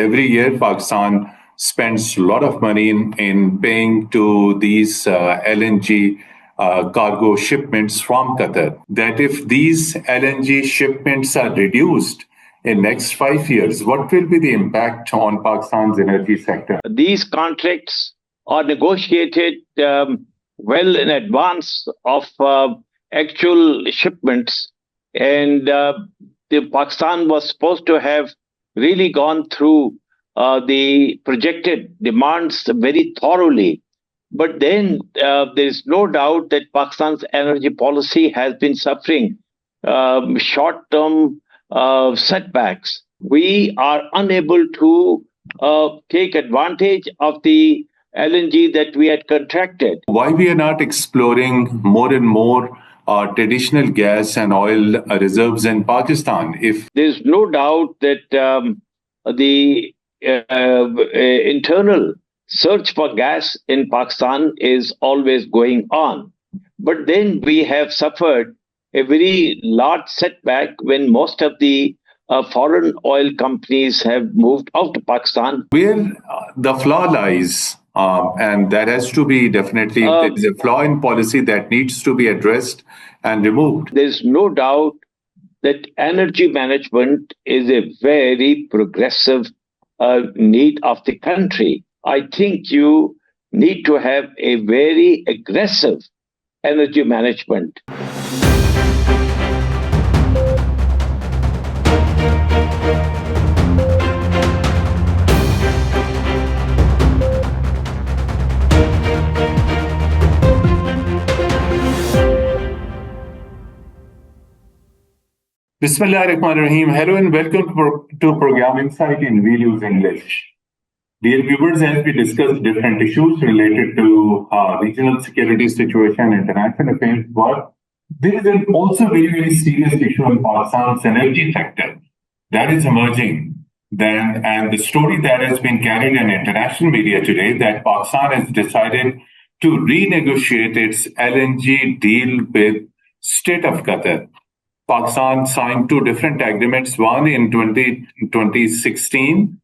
every year Pakistan spends a lot of money in paying to these LNG cargo shipments from Qatar. That if these LNG shipments are reduced in next 5 years, what will be the impact on Pakistan's energy sector? These contracts are negotiated well in advance of actual shipments, and Pakistan was supposed to have really gone through the projected demands very thoroughly. But then there is no doubt that Pakistan's energy policy has been suffering short-term setbacks. We are unable to take advantage of the LNG that we had contracted. Why we are not exploring more and more traditional gas and oil reserves in Pakistan? If there's no doubt that the internal search for gas in Pakistan is always going on. But then we have suffered a very large setback when most of the foreign oil companies have moved out of Pakistan. Where the flaw lies, and that has to be definitely, there's a flaw in policy that needs to be addressed and removed. There's no doubt that energy management is a very progressive need of the country. I think you need to have a very aggressive energy management. Bismillahirrahmanirrahim. Hello and welcome to program Insight in Videos English. Dear viewers, as we discuss different issues related to regional security situation, international affairs, but there is also very, very serious issue in Pakistan's energy sector that is emerging. And the story that has been carried in international media today, that Pakistan has decided to renegotiate its LNG deal with State of Qatar. Pakistan signed two different agreements, one in 2016,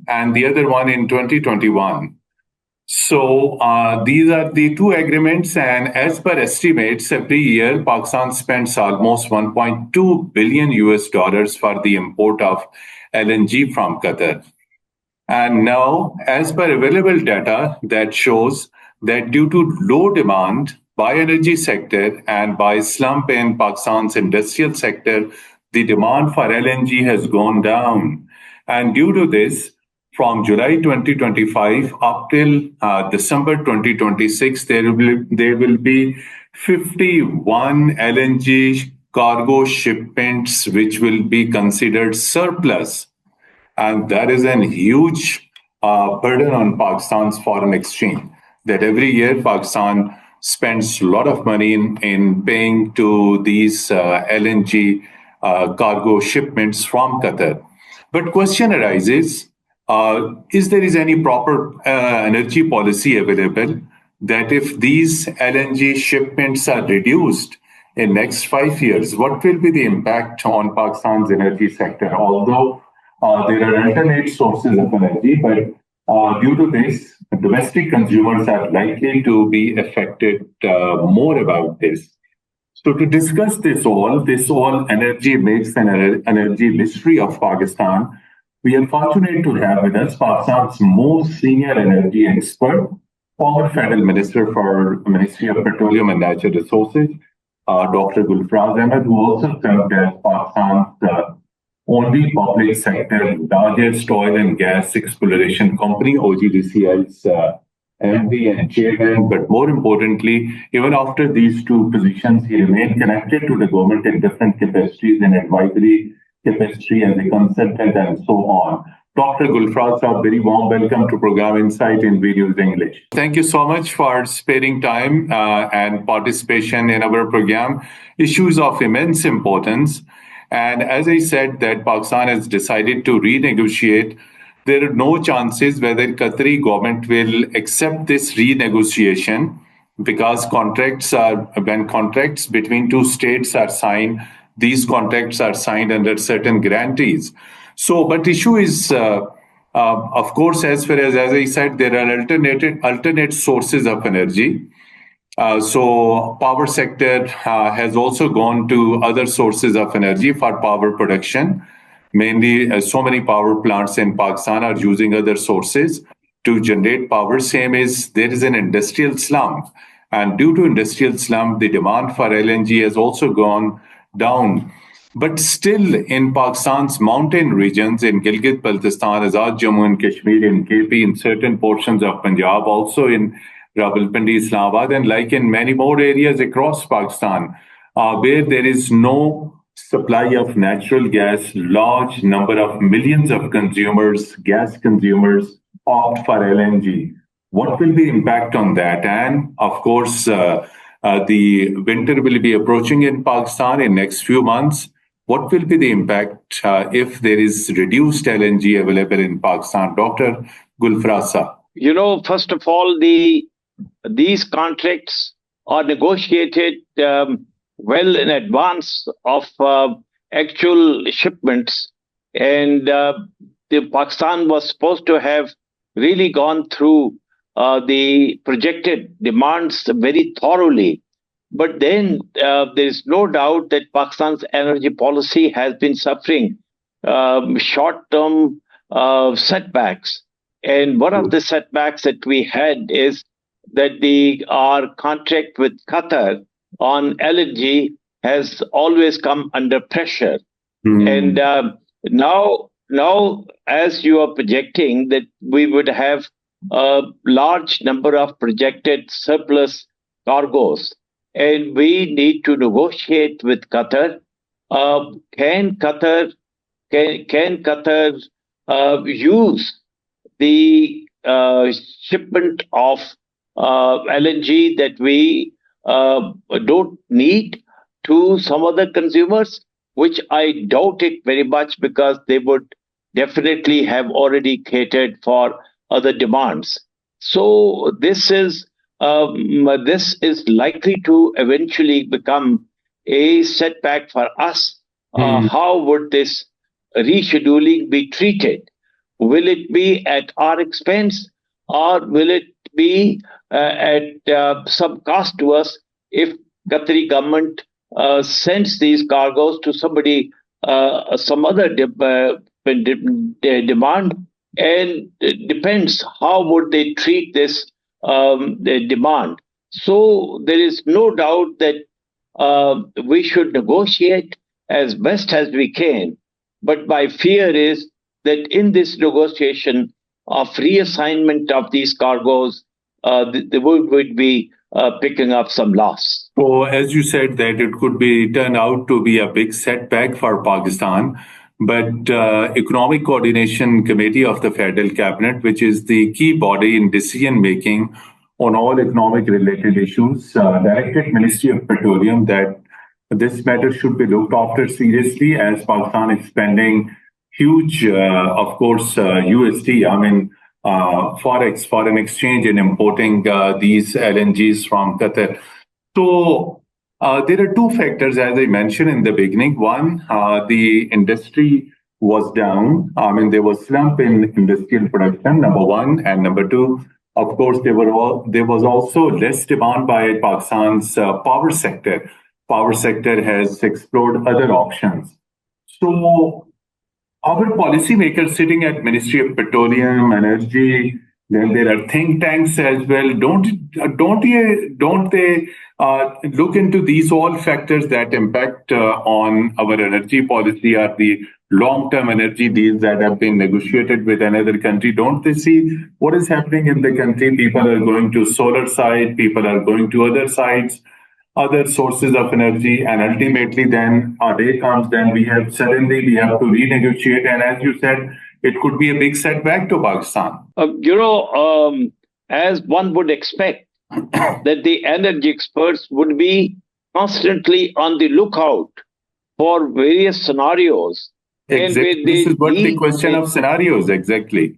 and the other one in 2021. So these are the two agreements, and as per estimates, every year Pakistan spends almost $1.2 billion for the import of LNG from Qatar. And now, as per available data, that shows that due to low demand by energy sector and by slump in Pakistan's industrial sector, the demand for LNG has gone down. And due to this, from July 2025 up till December 2026, there will be 51 LNG cargo shipments which will be considered surplus. And that is a huge burden on Pakistan's foreign exchange, that every year Pakistan spends a lot of money in paying to these LNG cargo shipments from Qatar. But question arises, is there any proper energy policy available that if these LNG shipments are reduced in next 5 years, what will be the impact on Pakistan's energy sector? Although there are alternate sources of energy, but due to this, domestic consumers are likely to be affected more about this. So to discuss this all energy mix and energy mystery of Pakistan, we are fortunate to have with us Pakistan's most senior energy expert, former Federal Minister for the Ministry of Petroleum and Natural Resources, Dr. Gulfraz Ahmed, who also served as Pakistan's only public sector largest oil and gas exploration company, OGDCI's MD and chairman. But more importantly, even after these two positions, he remained connected to the government in different capacities, in advisory capacity as a consultant and so on. Dr. Gulfraz, a very warm welcome to program Insight in Videos English. Thank you so much for sparing time and participation in our program. Issues of immense importance. And as I said, that Pakistan has decided to renegotiate. There are no chances whether Qatari government will accept this renegotiation, because when contracts between two states are signed, these contracts are signed under certain guarantees. So, but issue is, of course, as I said, there are alternate sources of energy. So power sector has also gone to other sources of energy for power production. Mainly, so many power plants in Pakistan are using other sources to generate power. Same is there is an industrial slump, and due to industrial slump, the demand for LNG has also gone down. But still, in Pakistan's mountain regions, in Gilgit-Baltistan, Azad Jammu and Kashmir, in KP, in certain portions of Punjab, also in Rawalpindi, Islamabad, and like in many more areas across Pakistan, where there is no supply of natural gas, large number of millions of consumers, gas consumers, opt for LNG. What will be impact on that? And of course, the winter will be approaching in Pakistan in next few months. What will be the impact if there is reduced LNG available in Pakistan, Dr. Gulfraz? First of all, these contracts are negotiated well in advance of actual shipments, and the Pakistan was supposed to have really gone through the projected demands very thoroughly. But then there is no doubt that Pakistan's energy policy has been suffering short-term setbacks. And one of the setbacks that we had is that our contract with Qatar on LNG has always come under pressure. And now, as you are projecting that we would have a large number of projected surplus cargoes, and we need to negotiate with Qatar. Can Qatar use the shipment of LNG that we don't need to some other consumers, which I doubt it very much, because they would definitely have already catered for other demands. So this is likely to eventually become a setback for us. How would this rescheduling be treated? Will it be at our expense, or will it be at some cost to us if Qatari government sends these cargoes to somebody, some other demand? And it depends how would they treat this demand. So there is no doubt that we should negotiate as best as we can. But my fear is that in this negotiation of reassignment of these cargoes, the world would be picking up some loss. So, as you said, that it could be turn out to be a big setback for Pakistan. But Economic Coordination Committee of the Federal Cabinet, which is the key body in decision making on all economic related issues, directed Ministry of Petroleum that this matter should be looked after seriously, as Pakistan is spending huge, of course, USD, Forex, foreign exchange, in importing these LNGs from Qatar. So there are two factors, as I mentioned in the beginning. One, the industry was down. There was slump in industrial production, number one. And number two, of course, there was also less demand by Pakistan's power sector. Power sector has explored other options. So our policymakers sitting at Ministry of Petroleum, Energy, then there are think tanks as well. Don't they look into these all factors that impact on our energy policy, or the long-term energy deals that have been negotiated with another country? Don't they see what is happening in the country? People are going to solar side, people are going to other sides, other sources of energy, and ultimately then a day comes, then we have to renegotiate. And as you said, it could be a big setback to Pakistan. As one would expect, that the energy experts would be constantly on the lookout for various scenarios. Exactly. This is what the question of scenarios, exactly.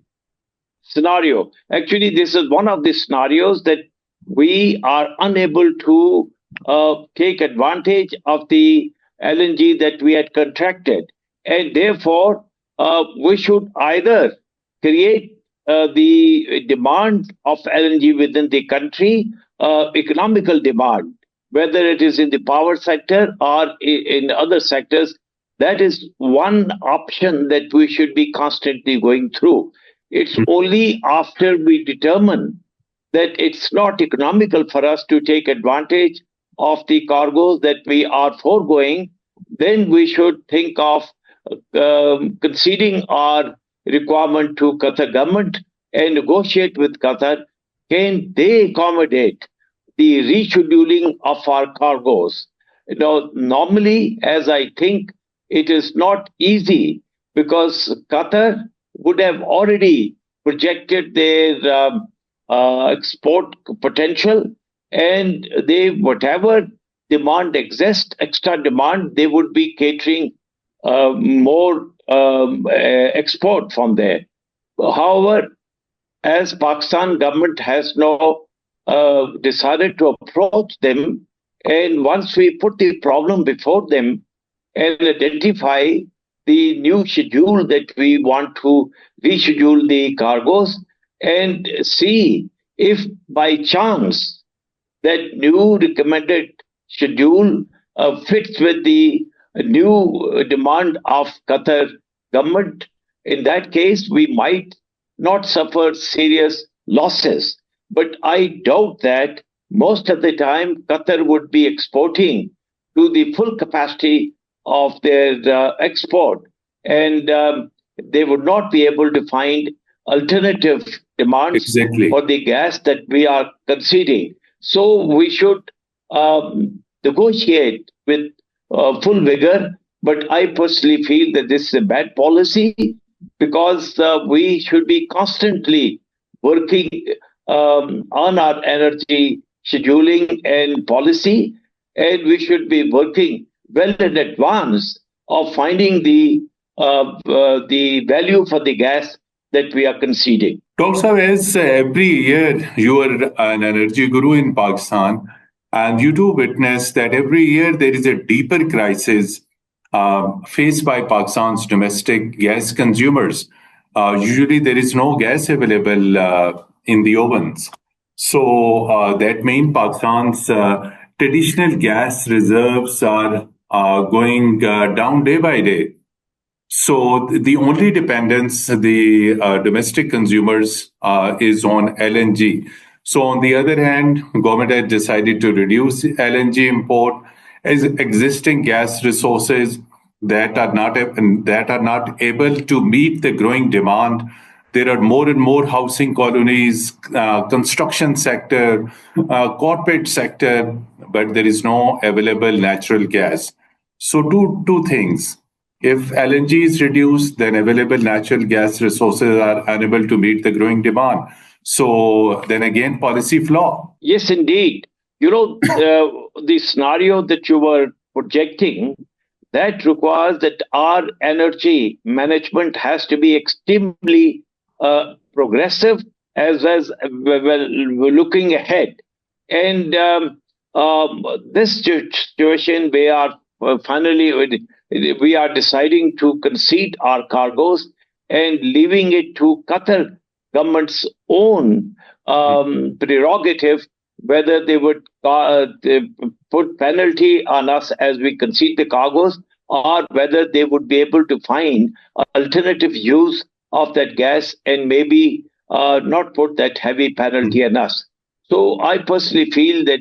Scenario. Actually, this is one of the scenarios that we are unable to take advantage of the LNG that we had contracted. And therefore, we should either create the demand of LNG within the country, economical demand, whether it is in the power sector or in other sectors. That is one option that we should be constantly going through. It's only after we determine that it's not economical for us to take advantage of the cargoes that we are foregoing, then we should think of conceding our requirement to Qatar government and negotiate with Qatar. Can they accommodate the rescheduling of our cargoes? Normally, as I think, it is not easy because Qatar would have already projected their export potential, and they whatever demand exists, extra demand, they would be catering more export from there. However, as Pakistan government has now decided to approach them, and once we put the problem before them and identify the new schedule that we want to reschedule the cargoes and see if by chance that new recommended schedule fits with the new demand of Qatar government. In that case, we might not suffer serious losses. But I doubt that most of the time Qatar would be exporting to the full capacity of their export, and they would not be able to find alternative demands for the gas that we are conceding. So we should negotiate with full vigor. But I personally feel that this is a bad policy because we should be constantly working on our energy scheduling and policy, and we should be working well in advance of finding the value for the gas that we are conceding. Dr. Saab, as every year you are an energy guru in Pakistan, and you do witness that every year there is a deeper crisis faced by Pakistan's domestic gas consumers. Usually there is no gas available in the ovens. So that means Pakistan's traditional gas reserves are going down day by day. So the only dependence the domestic consumers is on LNG. So on the other hand, government has decided to reduce LNG import as existing gas resources that are not able to meet the growing demand. There are more and more housing colonies, construction sector, corporate sector, but there is no available natural gas. So two things. If LNG is reduced, then available natural gas resources are unable to meet the growing demand. So then again, policy flaw. Yes, indeed. The scenario that you were projecting, that requires that our energy management has to be extremely progressive as well looking ahead. And this situation, we are deciding to concede our cargoes and leaving it to Qatar government's own prerogative whether they would put penalty on us as we concede the cargoes, or whether they would be able to find alternative use of that gas and maybe not put that heavy penalty on us. So I personally feel that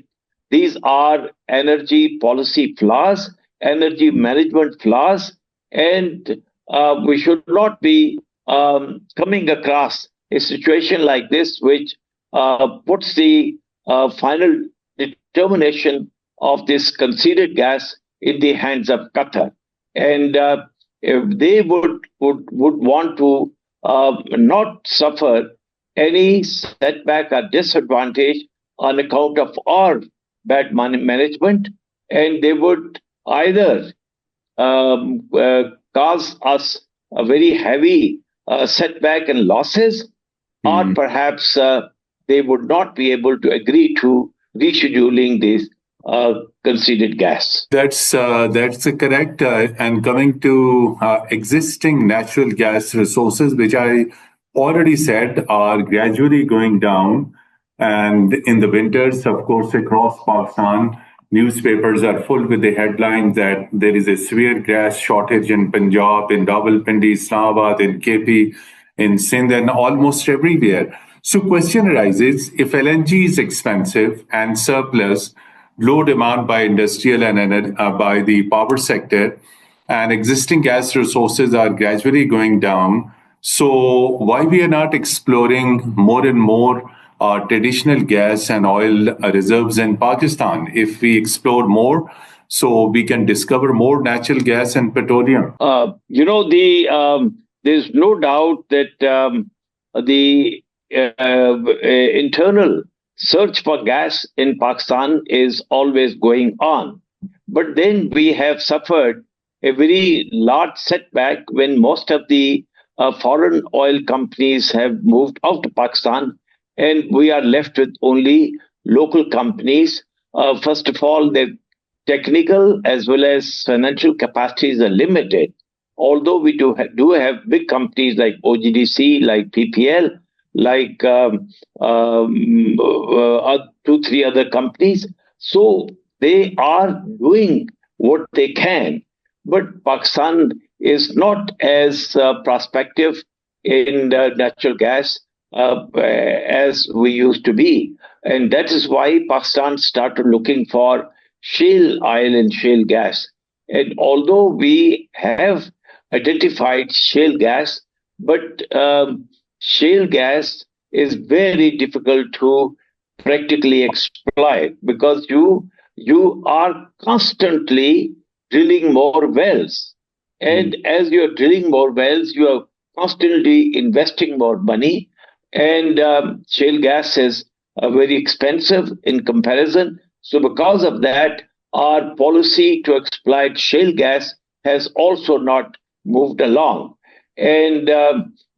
these are energy policy flaws, energy management flaws, and we should not be coming across a situation like this, which puts the final determination of this conceded gas in the hands of Qatar. And if they would want to not suffer any setback or disadvantage on account of our bad money management, and they would either cause us a very heavy setback and losses, or perhaps they would not be able to agree to rescheduling these conceded gas. That's correct. And coming to existing natural gas resources, which I already said are gradually going down, and in the winters, of course, across Pakistan, newspapers are full with the headline that there is a severe gas shortage in Punjab, in Rawalpindi, Islamabad, in KP, in Sindh, and almost everywhere. So, question arises: if LNG is expensive and surplus, low demand by industrial and by the power sector, and existing gas resources are gradually going down. So why we are not exploring more and more traditional gas and oil reserves in Pakistan? If we explore more, so we can discover more natural gas and petroleum. There's no doubt that the internal search for gas in Pakistan is always going on. But then we have suffered a very large setback when most of the foreign oil companies have moved out of Pakistan, and we are left with only local companies. First of all, their technical as well as financial capacities are limited. Although we do have big companies like OGDC, like PPL, like 2, 3 other companies. So they are doing what they can. But Pakistan is not as prospective in natural gas as we used to be. And that is why Pakistan started looking for shale oil and shale gas. And although we have identified shale gas, but shale gas is very difficult to practically exploit because you are constantly drilling more wells. And as you're drilling more wells, you are constantly investing more money. And shale gas is very expensive in comparison. So, because of that, our policy to exploit shale gas has also not moved along. And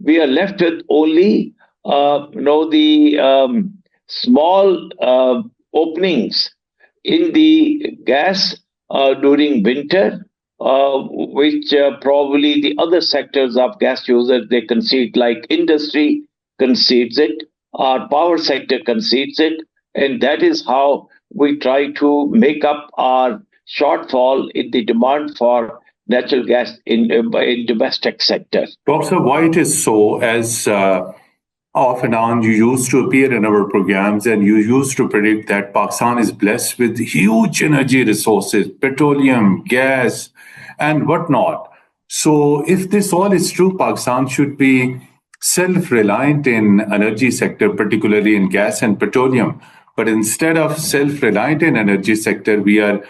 we are left with only, the small openings in the gas during winter, which probably the other sectors of gas users they concede, like industry concedes it, our power sector concedes it, and that is how we try to make up our shortfall in the demand for natural gas in domestic sector. Professor, why it is so? As off and on, you used to appear in our programs and you used to predict that Pakistan is blessed with huge energy resources, petroleum, gas, and whatnot. So, if this all is true, Pakistan should be self-reliant in energy sector, particularly in gas and petroleum. But instead of self-reliant in energy sector, we are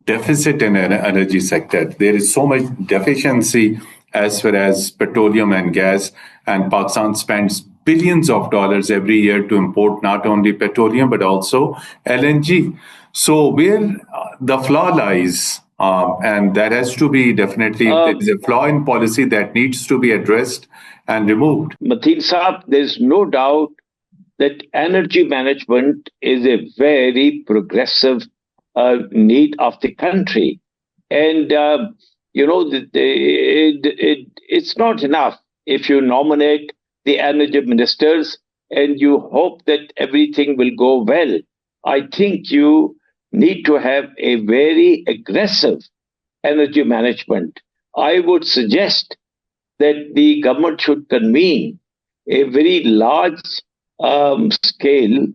deficit in energy sector. There is so much deficiency as far as petroleum and gas, and Pakistan spends billions of dollars every year to import not only petroleum but also LNG. So where the flaw lies, and that has to be definitely, there is a flaw in policy that needs to be addressed and removed. Mateen Saab, there's no doubt that energy management is a very progressive need of the country. And, it's not enough if you nominate the energy ministers and you hope that everything will go well. I think you need to have a very aggressive energy management. I would suggest that the government should convene a very large scale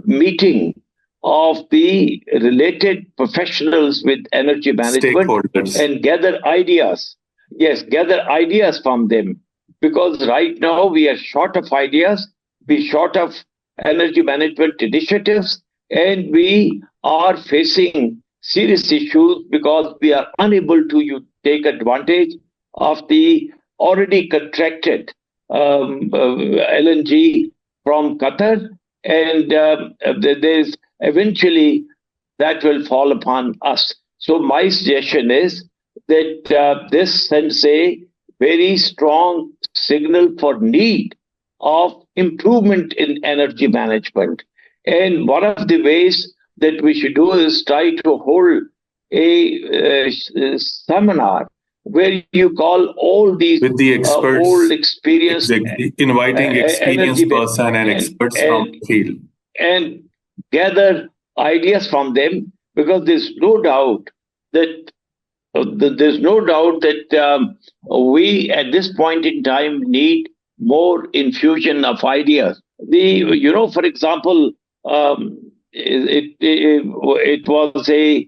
meeting of the related professionals with energy management and gather ideas. Yes, gather ideas from them. Because right now we are short of ideas, we're short of energy management initiatives, and we are facing serious issues because we are unable to take advantage of the already contracted LNG from Qatar, and there's eventually that will fall upon us. So my suggestion is that this sends a very strong signal for need of improvement in energy management. And one of the ways that we should do is try to hold a seminar where you call all these With the old experts, experienced exactly, inviting energy experienced men person and and, experts from and the field. and gather ideas from them, because that there's no doubt that we at this point in time need more infusion of ideas. For example, it was a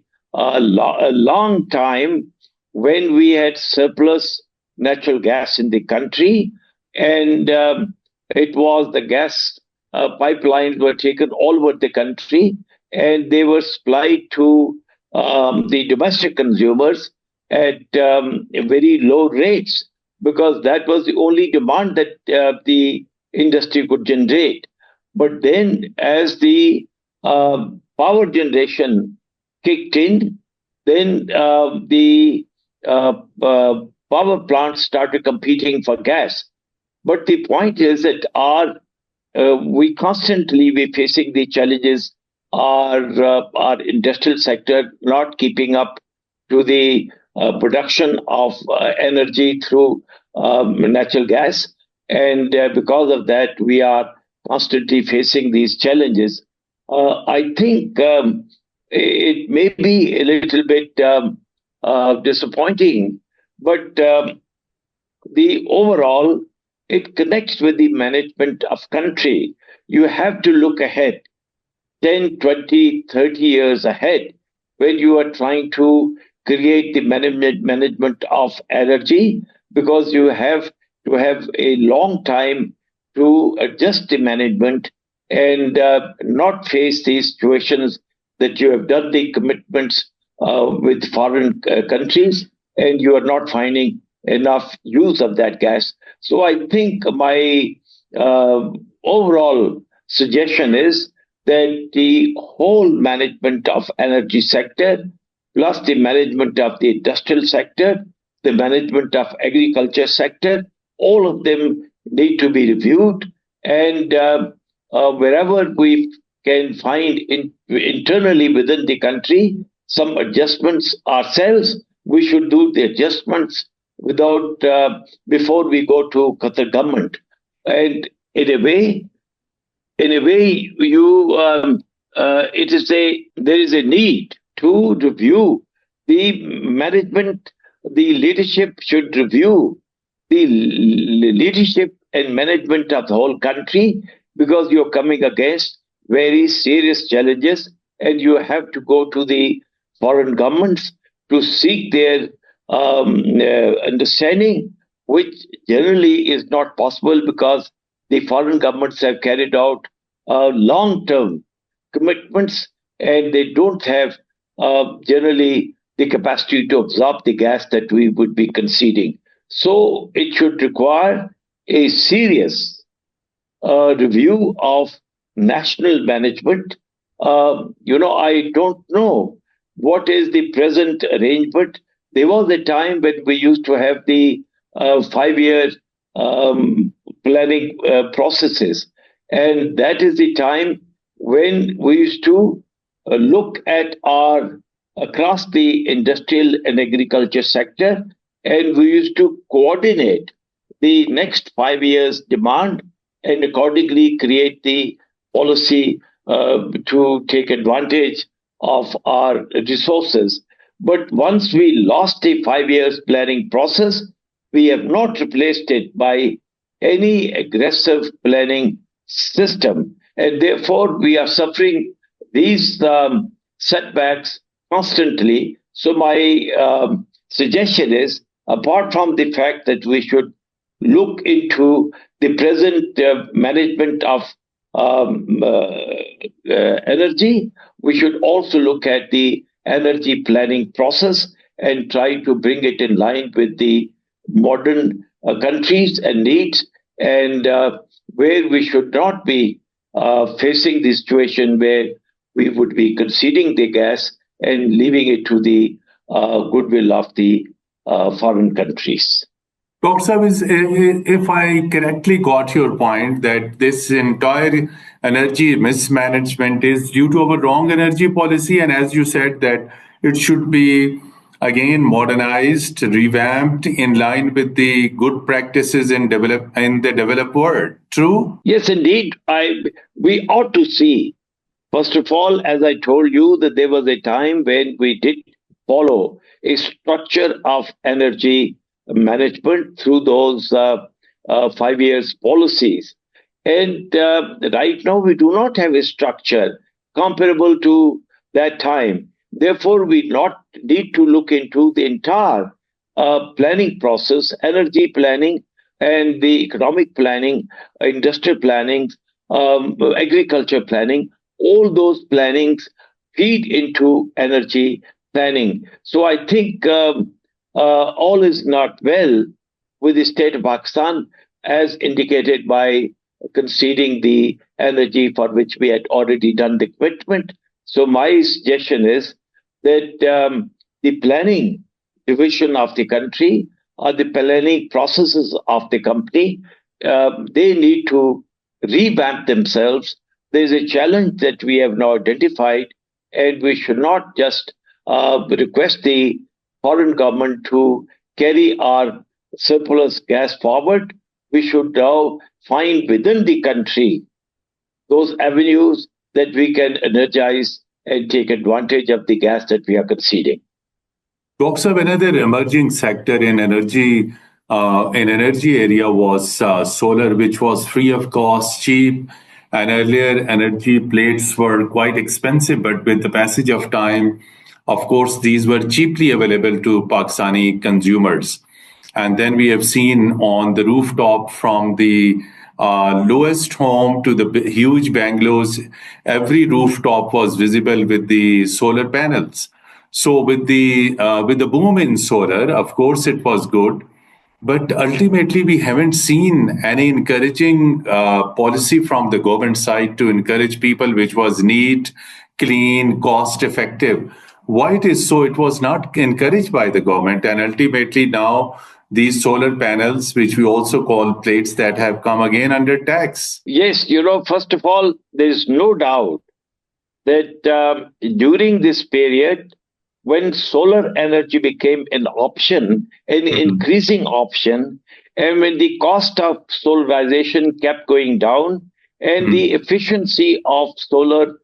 long time when we had surplus natural gas in the country, and it was the gas pipelines were taken all over the country, and they were supplied to the domestic consumers at very low rates, because that was the only demand that the industry could generate. But then, as the power generation kicked in, then the uh, uh, power plants started competing for gas. But the point is that we constantly be facing the challenges. Our industrial sector not keeping up to the production of energy through natural gas, and because of that, we are constantly facing these challenges. I think it may be a little bit disappointing, but the overall, it connects with the management of country. You have to look ahead 10, 20, 30 years ahead when you are trying to create the management of energy, because you have to have a long time to adjust the management and not face these situations that you have done the commitments with foreign countries and you are not finding enough use of that gas. So I think my uh, overall suggestion is that the whole management of energy sector, plus the management of the industrial sector, the management of agriculture sector, all of them need to be reviewed. And wherever we can find internally within the country some adjustments ourselves, we should do the adjustments without before we go to Qatar government. And in a way, you it is a there is a need to review the management. The leadership should review the leadership and management of the whole country, because you're coming against very serious challenges, and you have to go to the foreign governments to seek their understanding, which generally is not possible because the foreign governments have carried out long term commitments, and they don't have generally the capacity to absorb the gas that we would be conceding. So it should require a serious review of national management. I don't know what is the present arrangement. There was a time when we used to have the 5 year planning processes, and that is the time when we used to look at our across the industrial and agriculture sector, and we used to coordinate the next 5 years demand and accordingly create the policy to take advantage of our resources. But once we lost the 5 years planning process, we have not replaced it by any aggressive planning system. And therefore, we are suffering these setbacks constantly. So, my suggestion is, apart from the fact that we should look into the present management of energy, we should also look at the energy planning process and try to bring it in line with the modern countries and needs, and where we should not be facing the situation where we would be conceding the gas and leaving it to the goodwill of the foreign countries. Dr. Saab, if I correctly got your point, that this entire energy mismanagement is due to our wrong energy policy. And as you said, that it should be again modernized, revamped in line with the good practices in the developed world. True? Yes, indeed. We ought to see, first of all, as I told you, that there was a time when we did follow a structure of energy management through those 5 years policies. And right now, we do not have a structure comparable to that time. Therefore, we not need to look into the entire planning process, energy planning, and the economic planning, industrial planning, agriculture planning. All those plannings feed into energy planning. So I think all is not well with the state of Pakistan, as indicated by conceding the energy for which we had already done the commitment. So my suggestion is that the planning division of the country or the planning processes of the company, they need to revamp themselves. There's a challenge that we have now identified, and we should not just request the foreign government to carry our surplus gas forward. We should now find within the country those avenues that we can energize and take advantage of the gas that we are conceding. Doctor, another emerging sector in energy area was solar, which was free of cost, cheap, and earlier energy plates were quite expensive. But with the passage of time, of course, these were cheaply available to Pakistani consumers. And then we have seen on the rooftop from the lowest home to the huge bungalows, every rooftop was visible with the solar panels. So with the boom in solar, of course, it was good. But ultimately, we haven't seen any encouraging policy from the government side to encourage people, which was neat, clean, cost effective. Why it is so? It was not encouraged by the government. And ultimately, now these solar panels, which we also call plates, that have come again under tax. Yes, first of all, there is no doubt that during this period, when solar energy became an option, an increasing option, and when the cost of solarization kept going down, and the efficiency of solar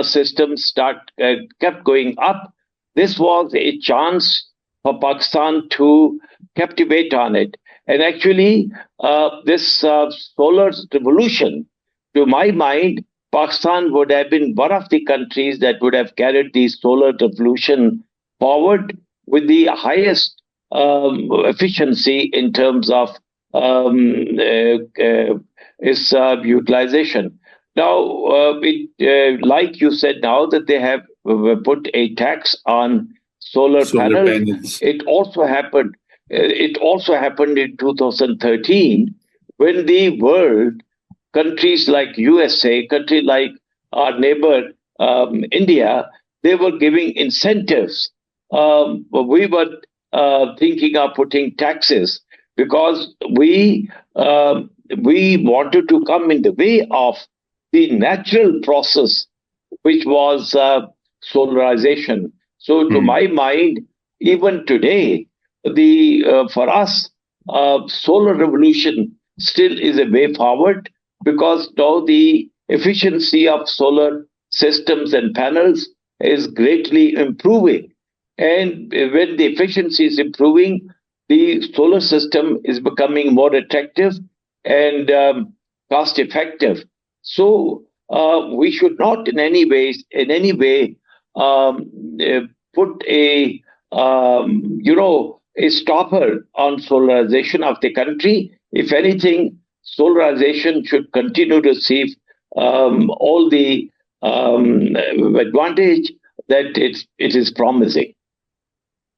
systems kept going up, this was a chance for Pakistan to captivate on it. And actually, this solar revolution, to my mind, Pakistan would have been one of the countries that would have carried the solar revolution forward with the highest efficiency in terms of its utilization. Now, like you said, now that they have put a tax on solar panels. It also happened. It also happened in 2013 when the world, countries like USA, country like our neighbor India, they were giving incentives. We were thinking of putting taxes because we wanted to come in the way of the natural process, which was solarization. So, to my mind, even today, for us, solar revolution still is a way forward because now the efficiency of solar systems and panels is greatly improving. And when the efficiency is improving, the solar system is becoming more attractive and cost effective. So we should not in any way put a a stopper on solarization of the country. If anything, solarization should continue to receive all the advantage that it is promising.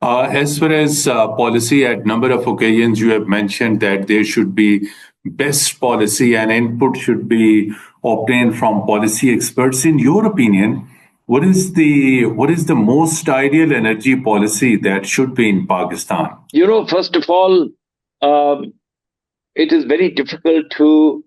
As far as policy, at number of occasions you have mentioned that there should be best policy and input should be obtained from policy experts. In your opinion, what is the most ideal energy policy that should be in Pakistan? First of all, it is very difficult to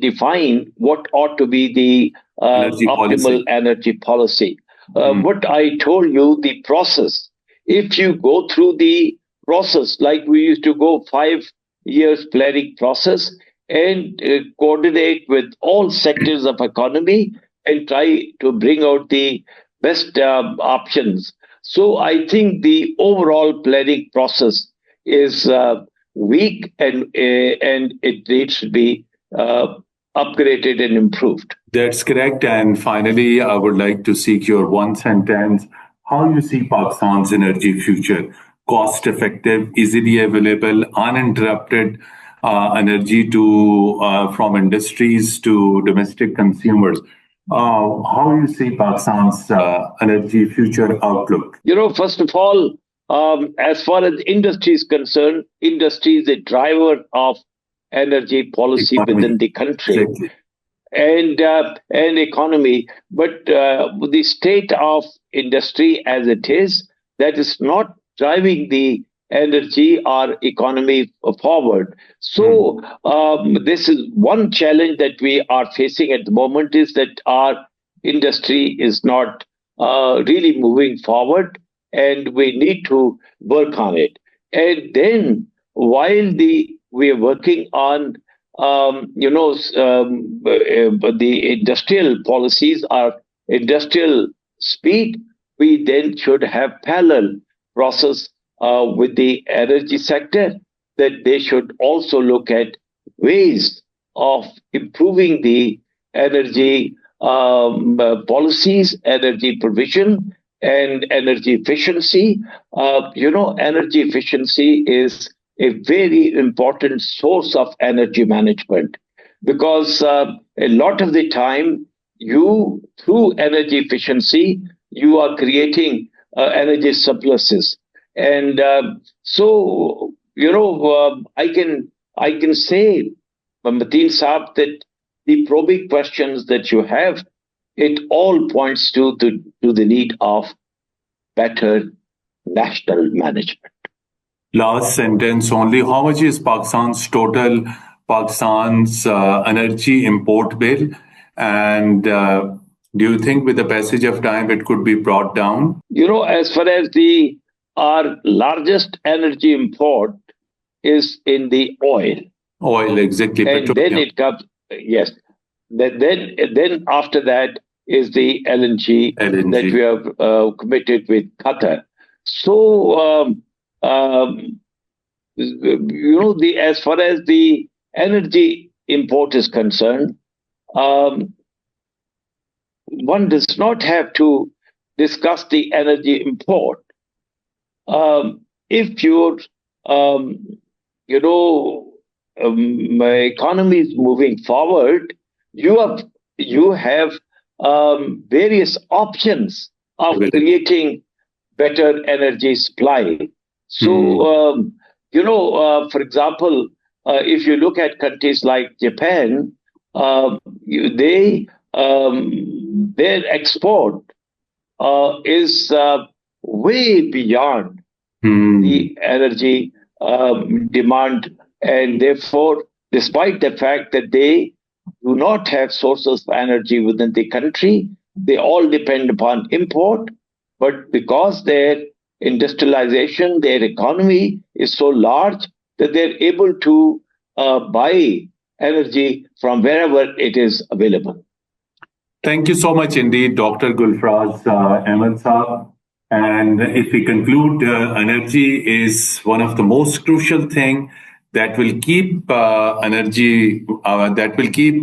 define what ought to be the Energy optimal policy. energy policy. Hmm. What I told you, the process, if you go through the process, like we used to go 5 years planning process and coordinate with all sectors of economy and try to bring out the best options. So I think the overall planning process is weak and it needs to be uh, upgraded and improved. That's correct. And finally, I would like to seek your one sentence. How you see Pakistan's energy future? Cost effective, easily available, uninterrupted energy to from industries to domestic consumers. How you see Pakistan's energy future outlook? First of all, as far as industry is concerned, industry is a driver of energy policy within Economy. the country Exactly. and economy. But the state of industry as it is, that is not driving the energy or economy forward. Hmm. So this is one challenge that we are facing at the moment is that our industry is not really moving forward, and we need to work on it. And then while the we are working on the industrial policies are industrial speed, we then should have parallel process with the energy sector that they should also look at ways of improving the energy policies, energy provision, and energy efficiency. Energy efficiency is a very important source of energy management because a lot of the time you through energy efficiency you are creating energy surpluses and I can say Mateen Saab that the probing questions that you have it all points to the need of better national management. Last sentence only. How much is Pakistan's energy import bill? And do you think with the passage of time it could be brought down? As far as the our largest energy import is in the oil, Oil, exactly, and then petroleum, it comes yes, then after that is the LNG that LNG. we have committed with Qatar. So the as far as the energy import is concerned, um, one does not have to discuss the energy import if your um, you know economy is moving forward. You have various options of Available. creating better energy supply. So, Hmm. for example, if you look at countries like Japan, they their export is way beyond Hmm. the energy demand, and therefore, despite the fact that they do not have sources of energy within the country, they all depend upon import. But because their industrialization, their economy is so large that they're able to buy energy from wherever it is available. Thank you so much indeed, Dr. Gulfraz Ahmed Saab. And if we conclude, energy is one of the most crucial thing that will keep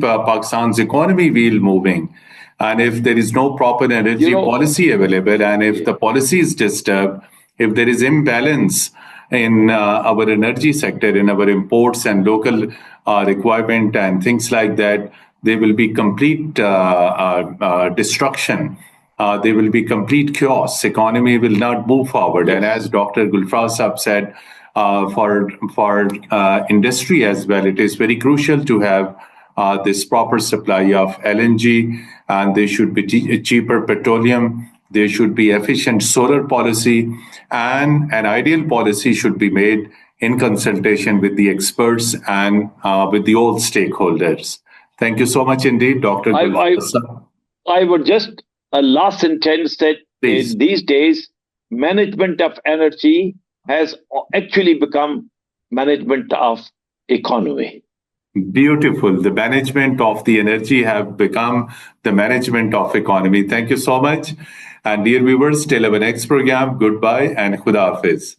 Pakistan's economy wheel moving. And if there is no proper You energy know, policy available, and if the policy is disturbed, if there is imbalance in our energy sector, in our imports and local requirement and things like that, there will be complete destruction. There will be complete chaos. Economy will not move forward. And as yes, Dr. Gulfraz Saab said, for industry as well, it is very crucial to have this proper supply of LNG, and there should be cheaper petroleum. There should be efficient solar policy, and an ideal policy should be made in consultation with the experts and with the all stakeholders. Thank you so much indeed, Dr. Gulfraz. I would just a last sentence that Please. these days management of energy has actually become management of economy. Beautiful. The management of the energy have become the management of economy. Thank you so much. And dear viewers, till our next program, goodbye and Khuda Hafiz.